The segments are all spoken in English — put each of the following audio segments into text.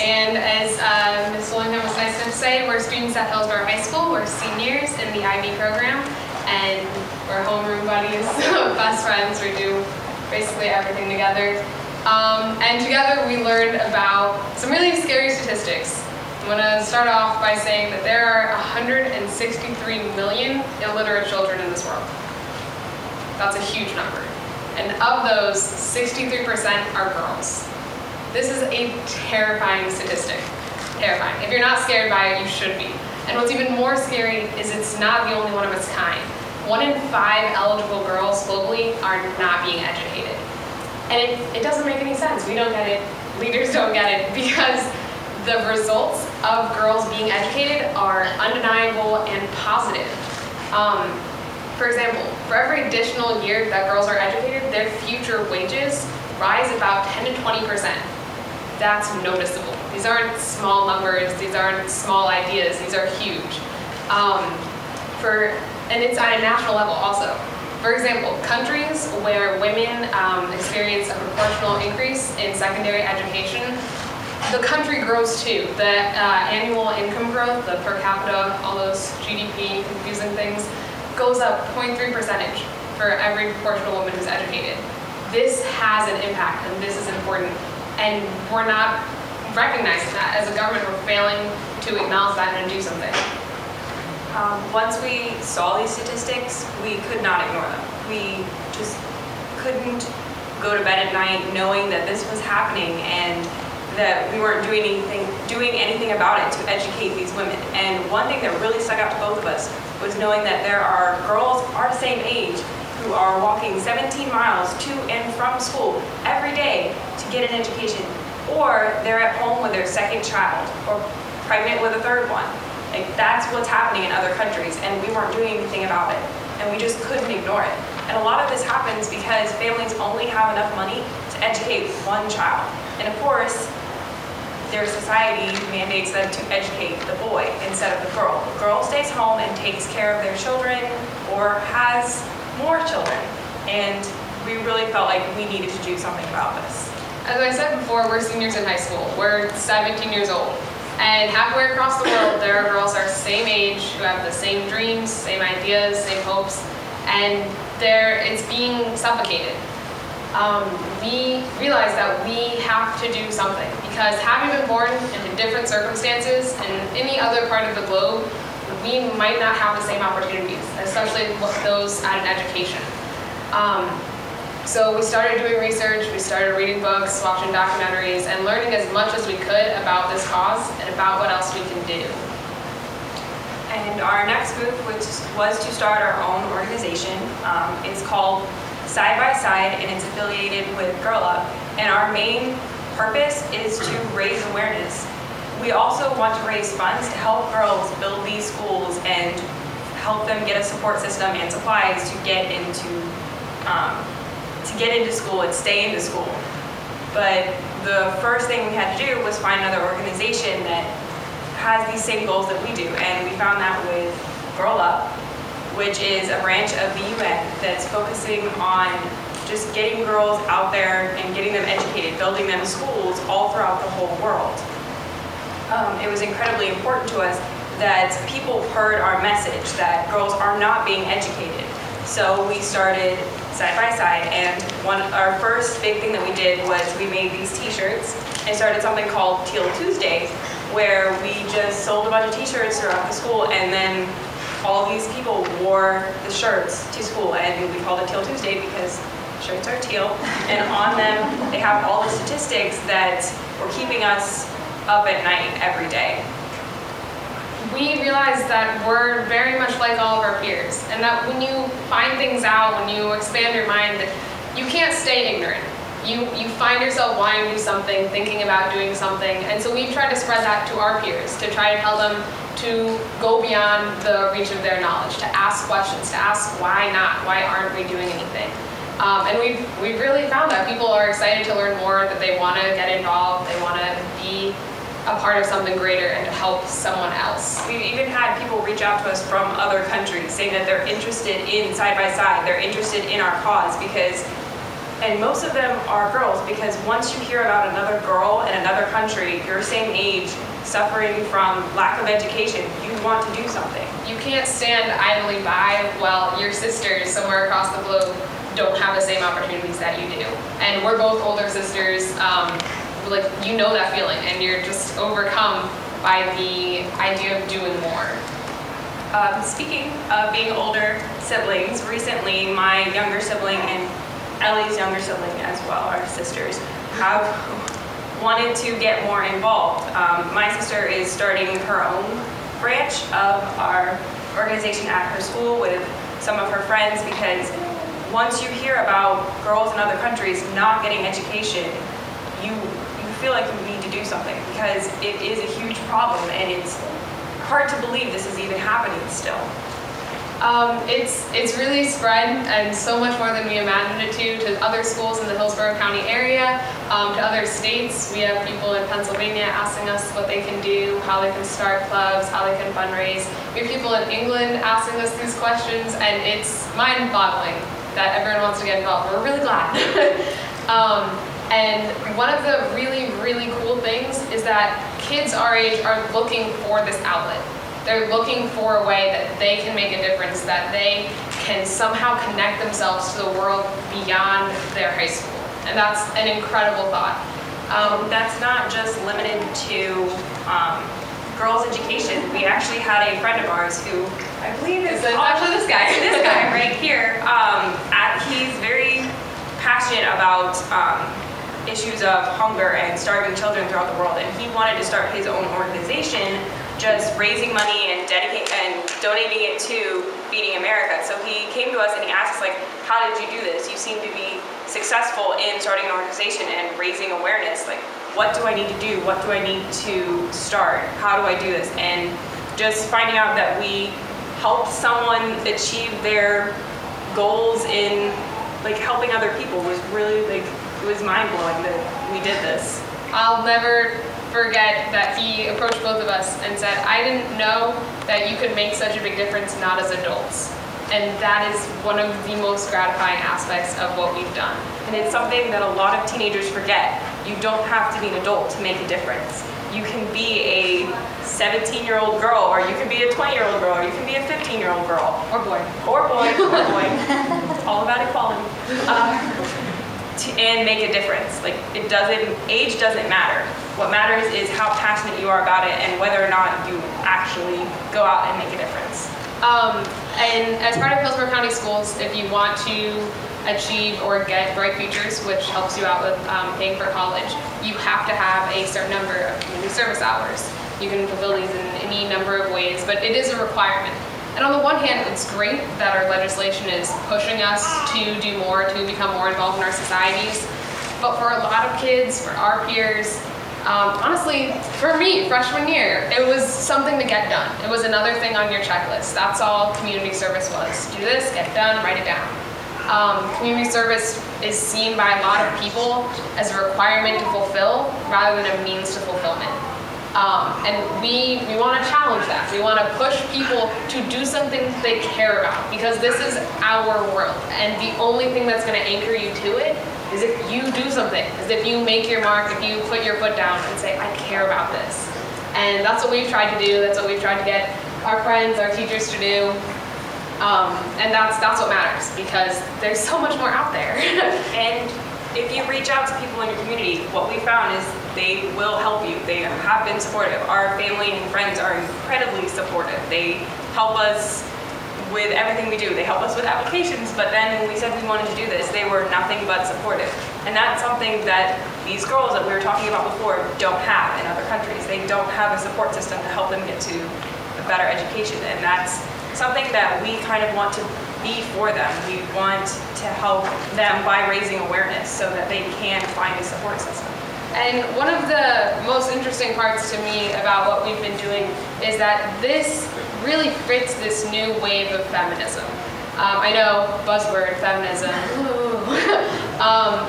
And as Ms. Willingham was nice enough to say, we're students at Hillsborough High School. We're seniors in the IB program, and we're homeroom buddies, best friends. We do basically everything together. And together we learned about some really scary statistics. I'm going to start off by saying that there are 163 million illiterate children in this world. That's a huge number. And of those, 63% are girls. This is a terrifying statistic. Terrifying. If you're not scared by it, you should be. And what's even more scary is it's not the only one of its kind. 1 in 5 eligible girls globally are not being educated. And it doesn't make any sense. We don't get it. Leaders don't get it, because the results of girls being educated are undeniable and positive. For example, for every additional year that girls are educated, their future wages rise about 10 to 20%. That's noticeable. These aren't small numbers, these aren't small ideas, these are huge. And it's at a national level also. For example, countries where women experience a proportional increase in secondary education, the country grows too. The annual income growth, the per capita, all those GDP confusing things, goes up 0.3% for every proportional woman who's educated. This has an impact, and this is important. And we're not recognizing that. As a government, we're failing to acknowledge that and do something. Once we saw these statistics, we could not ignore them. We just couldn't go to bed at night knowing that this was happening and that we weren't doing anything about it to educate these women. And one thing that really stuck out to both of us was knowing that there are girls our same age who are walking 17 miles to and from school every day to get an education, or they're at home with their second child, or pregnant with a third one. Like, that's what's happening in other countries, and we weren't doing anything about it, and we just couldn't ignore it. And a lot of this happens because families only have enough money to educate one child. And of course, their society mandates them to educate the boy instead of the girl. The girl stays home and takes care of their children or has more children. And we really felt like we needed to do something about this. As I said before, we're seniors in high school. We're 17 years old. And halfway across the world, there are girls our same age who have the same dreams, same ideas, same hopes, and it's being suffocated. We realize that we have to do something, because having been born into different circumstances in any other part of the globe, we might not have the same opportunities, especially those at an education. So we started doing research, we started reading books, watching documentaries, and learning as much as we could about this cause and about what else we can do. And our next move was to start our own organization. It's called Side by Side, and it's affiliated with Girl Up. And our main purpose is to raise awareness. We also want to raise funds to help girls build these schools and help them get a support system and supplies to get into school and stay into school. But the first thing we had to do was find another organization that has these same goals that we do, and we found that with Girl Up, which is a branch of the UN that's focusing on just getting girls out there and getting them educated, building them schools all throughout the whole world. It was incredibly important to us that people heard our message that girls are not being educated. So we started Side by Side, and our first big thing that we did was we made these t-shirts and started something called Teal Tuesday, where we just sold a bunch of t-shirts throughout the school, and then all these people wore the shirts to school, and we called it Teal Tuesday because shirts are teal, and on them they have all the statistics that were keeping us up at night every day. We realized that we're very much like all of our peers, and that when you find things out, when you expand your mind, that you can't stay ignorant. You find yourself wanting to do something, thinking about doing something, and so we've tried to spread that to our peers, to try to tell them to go beyond the reach of their knowledge, to ask questions, to ask why not, why aren't we doing anything? And we've really found that people are excited to learn more, that they want to get involved, they want to be a part of something greater and to help someone else. We've even had people reach out to us from other countries saying that they're interested in Side by Side, they're interested in our cause, because And most of them are girls, because once you hear about another girl in another country, your same age, suffering from lack of education, you want to do something. You can't stand idly by while your sisters somewhere across the globe don't have the same opportunities that you do. And we're both older sisters, like, you know that feeling, and you're just overcome by the idea of doing more. Speaking of being older siblings, recently my younger sibling and Ellie's younger sibling as well, our sisters, have wanted to get more involved. My sister is starting her own branch of our organization at her school with some of her friends, because once you hear about girls in other countries not getting education, you feel like you need to do something, because it is a huge problem and it's hard to believe this is even happening still. It's really spread, and so much more than we imagined it to other schools in the Hillsborough County area, to other states. We have people in Pennsylvania asking us what they can do, how they can start clubs, how they can fundraise. We have people in England asking us these questions, and it's mind-boggling that everyone wants to get involved. We're really glad. And one of the really, really cool things is that kids our age are looking for this outlet. They're looking for a way that they can make a difference, that they can somehow connect themselves to the world beyond their high school. And that's an incredible thought. That's not just limited to girls' education. We actually had a friend of ours who, I believe is actually this guy. This guy right here. He's very passionate about issues of hunger and starving children throughout the world, and he wanted to start his own organization, just raising money and donating it to Feeding America. So he came to us and he asked us, like, how did you do this? You seem to be successful in starting an organization and raising awareness. Like, what do I need to do? What do I need to start? How do I do this? And just finding out that we helped someone achieve their goals in, like, helping other people was really, like, it was mind-blowing that we did this. I'll never forget that he approached both of us and said, I didn't know that you could make such a big difference not as adults. And that is one of the most gratifying aspects of what we've done. And it's something that a lot of teenagers forget. You don't have to be an adult to make a difference. You can be a 17-year-old girl, or you can be a 20-year-old girl, or you can be a 15-year-old girl. Or boy. Or boy, or boy. It's all about equality. And make a difference. Like, age doesn't matter. What matters is how passionate you are about it and whether or not you actually go out and make a difference. And as part of Hillsborough County Schools, if you want to achieve or get Bright Futures, which helps you out with paying for college, you have to have a certain number of community service hours. You can fulfill these in any number of ways, but it is a requirement. And on the one hand, it's great that our legislation is pushing us to do more, to become more involved in our societies. But for a lot of kids, for our peers, honestly, for me, freshman year, it was something to get done. It was another thing on your checklist. That's all community service was. Do this, get it done, write it down. Community service is seen by a lot of people as a requirement to fulfill rather than a means to fulfillment. And we want to challenge that. We want to push people to do something they care about, because this is our world. And the only thing that's going to anchor you to it is if you do something, is if you make your mark, if you put your foot down and say, I care about this. And that's what we've tried to do. That's what we've tried to get our friends, our teachers to do. And that's what matters, because there's so much more out there. And if you reach out to people in your community, what we found is they will help you. They have been supportive. Our family and friends are incredibly supportive. They help us with everything we do. They help us with applications, but then when we said we wanted to do this, they were nothing but supportive. And that's something that these girls that we were talking about before don't have in other countries. They don't have a support system to help them get to a better education. And that's something that we kind of want to be for them. We want to help them by raising awareness so that they can find a support system. And one of the most interesting parts to me about what we've been doing is that this really fits this new wave of feminism. I know, buzzword, feminism.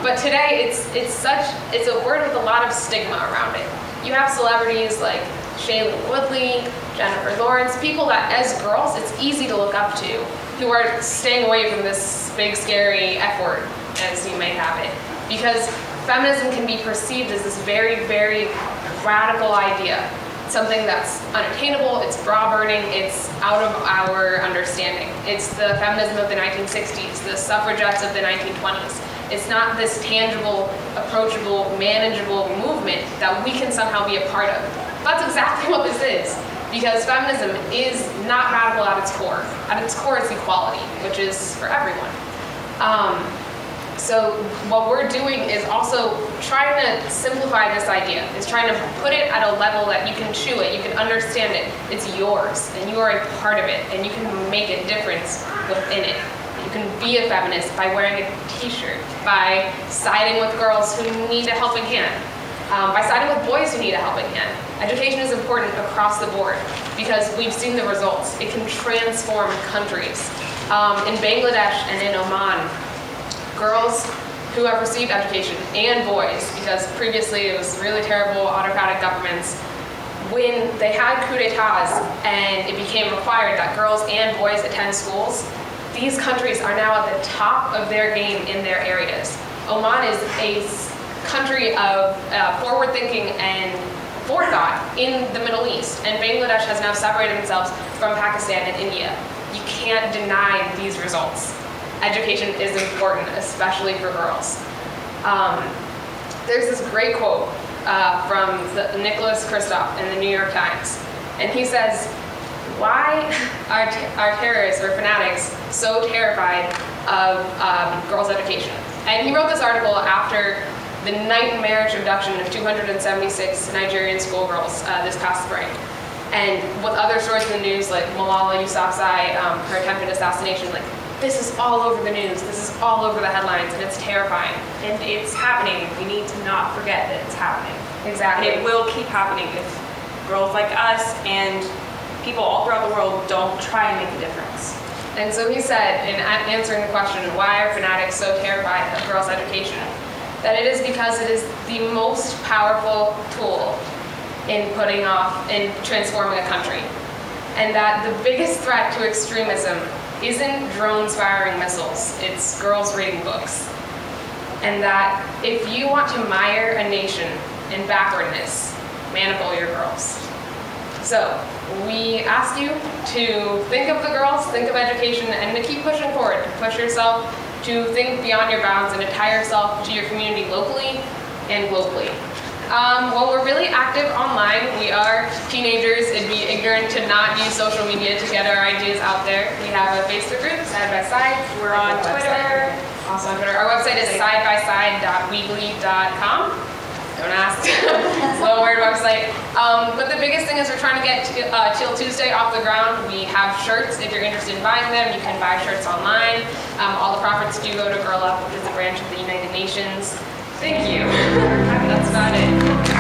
But today it's a word with a lot of stigma around it. You have celebrities like Shailene Woodley, Jennifer Lawrence, people that as girls it's easy to look up to, who are staying away from this big scary F word. as you may have it, because feminism can be perceived as this very, very radical idea, something that's unattainable, it's bra-burning, it's out of our understanding. It's the feminism of the 1960s, the suffragettes of the 1920s. It's not this tangible, approachable, manageable movement that we can somehow be a part of. That's exactly what this is, because feminism is not radical at its core. At its core, it's equality, which is for everyone. So what we're doing is also trying to simplify this idea. It's trying to put it at a level that you can chew it, you can understand it. It's yours, and you are a part of it, and you can make a difference within it. You can be a feminist by wearing a t-shirt, by siding with girls who need a helping hand, by siding with boys who need a helping hand. Education is important across the board because we've seen the results. It can transform countries. In Bangladesh and in Oman, girls who have received education, and boys, because previously it was really terrible autocratic governments, when they had coup d'etats and it became required that girls and boys attend schools, these countries are now at the top of their game in their areas. Oman is a country of forward thinking and forethought in the Middle East, and Bangladesh has now separated themselves from Pakistan and India. You can't deny these results. Education is important, especially for girls. There's this great quote from Nicholas Kristof in the New York Times, and he says, "Why are terrorists or fanatics so terrified of girls' education?" And he wrote this article after the nightmarish abduction of 276 Nigerian schoolgirls this past spring. And with other stories in the news, like Malala Yousafzai, her attempted assassination, like, this is all over the news, this is all over the headlines, and it's terrifying. And it's happening. We need to not forget that it's happening. Exactly. And it will keep happening if girls like us and people all throughout the world don't try and make a difference. And so he said, in answering the question, why are fanatics so terrified of girls' education, that it is because it is the most powerful tool in transforming a country. And that the biggest threat to extremism isn't drones firing missiles, it's girls reading books. And that if you want to mire a nation in backwardness, maniple your girls. So we ask you to think of the girls, think of education, and to keep pushing forward, to push yourself, to think beyond your bounds, and to tie yourself to your community locally and globally. Well, we're really active online. We are teenagers. It'd be ignorant to not use social media to get our ideas out there. We have a Facebook group, Side by Side. We're on Twitter. Also on Twitter. Our website is sidebyside.weebly.com. Don't ask. It's a little weird website. But the biggest thing is we're trying to get Till Tuesday off the ground. We have shirts. If you're interested in buying them, you can buy shirts online. All the profits do go to Girl Up, which is a branch of the United Nations. Thank you. That's about it.